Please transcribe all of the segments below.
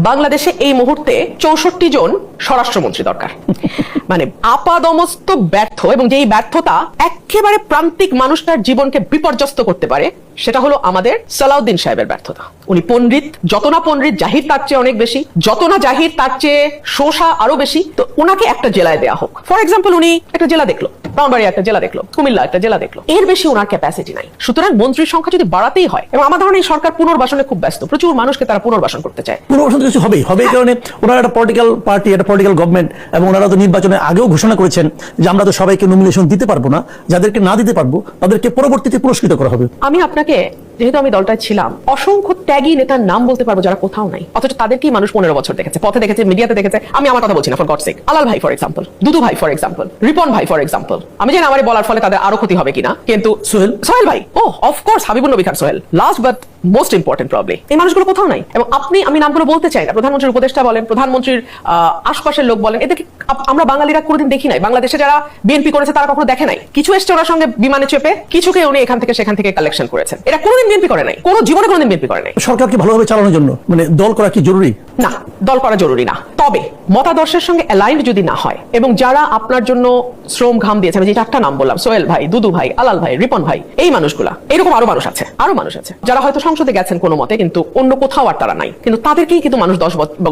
বাংলাদেশে এই মুহূর্তে 64 জন স্বরাষ্ট্রমন্ত্রী দরকার। মানে আপাদমস্ত ব্যর্থ, এবং যেই ব্যর্থতা একেবারে প্রান্তিক মানুষটার জীবনকে বিপর্যস্ত করতে পারে, সেটা হলো আমাদের সালাউদ্দিন সাহেবের ব্যর্থতা। উনি পণ্ডিত, যত না পণ্ডিত জাহির তার চেয়ে অনেক বেশি, যত না জাহির তার চেয়ে শোষা আরো বেশি। তো ওনাকে একটা জেলায় দেয়া হোক। ফর এক্সাম্পল, উনি একটা জেলা দেখলো, ব্রাহ্মণবাড়িয়া একটা জেলা দেখলো, কুমিল্লা একটা জেলা দেখলো, এর বেশি ওনার ক্যাপাসিটি নাই। সুতরাং মন্ত্রীর সংখ্যা যদি বাড়াতেই হয়, এবং আমার ধারণা এই সরকার পুনর্বাসনে খুব ব্যস্ত, প্রচুর মানুষকে তারা পুনর্বাসন করতে চায়। পুনর্বাসন কিছু হবেই এই কারণে ওনারা একটা পলিটিক্যাল পার্টি, একটা পলিটিক্যাল গভর্নমেন্ট, এবং ওনারা তো নির্বাচনে আগেও ঘোষণা করেছেন যে আমরা তো সবাইকে নমিনেশন দিতে পারবো না, যাদেরকে না দিতে পারবো তাদেরকে পরবর্তীতে পুরস্কৃত করা হবে। আমি আপনাকে, যেহেতু আমি দলটায় ছিলাম, অসংখ্য ত্যাগী নেতার নাম বলতে পারবো যারা কোথাও নাই, অথচ তাদেরকেই মানুষ 15 বছর দেখেছে, পথে দেখেছে, মিডিয়াতে দেখেছে। আমি আমার কথা বলছি না, ফর গড সেক। আলাল ভাই ফর এক্সাম্পল, দুদু ভাই ফর এক্সাম্পল, রিপন ভাই ফর এক্সাম্পল। আমি জানি আমার বলার ফলে তাদের আরো ক্ষতি হবে কিনা, কিন্তু সোহেল ভাই, ও of course Habibun Nabi Khan Sohel, last but most important probably. এই মানুষগুলো কোথাও নাই। এবং আমি নামগুলো বলতে চাই না, প্রধানমন্ত্রীর উপদেষ্টা বলেন, প্রধানমন্ত্রীর আশপাশের লোক বলেন, এদেরকে আমরা বাঙালিরা কোনোদিন দেখি নাই। বাংলাদেশে যারা বিএনপি করেছে তারা কখনো দেখে নাই। কিছু এসছে ওনার সঙ্গে বিমানে চেপে, কিছুকে উনি এখান থেকে সেখান থেকে কালেকশন করেছেন। এটা কোনোদিন বিএনপি করে নাই, কোনো জীবনে কোনোদিন বিএনপি করে নাই। সরকারকে ভালোভাবে চালানোর জন্য মানে দল করা কি জরুরি? না, দল করা জরুরি না। তবে মতাদর্শের সঙ্গে অ্যালাইন্ড যদি না হয়, এবং যারা আপনার জন্য শ্রম ঘাম দিয়েছে, আমি যে 4টা নাম বললাম, সোহেল ভাই, দুদু ভাই, আলাল ভাই, রিপন ভাই, এই মানুষগুলা, এরকম আরো মানুষ আছে, যারা হয়তো সংসদে গেছেন কোনো মতে, কিন্তু অন্য কোথাও আর তারা নাই। কিন্তু তাদেরকেই কিন্তু মানুষ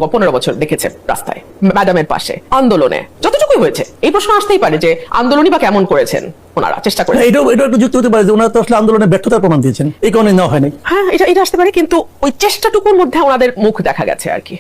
15 বছর দেখেছে রাস্তায়, ম্যাডামের পাশে, আন্দোলনে, যতটুকুই হয়েছে। এই প্রশ্ন আসতেই পারে যে আন্দোলনই বা কেমন করেছেন ওনারা, চেষ্টা করে। এটাও একটু যুক্ত হতে পারে যে ওনারা তো আসলে আন্দোলনের ব্যর্থতার প্রমাণ দিয়েছেন, এই কারণে নেওয়া হয়নি। হ্যাঁ, এটা আসতে পারে, কিন্তু ওই চেষ্টাটুকুর মধ্যে ওনাদের মুখ দেখা গেছে আর কি।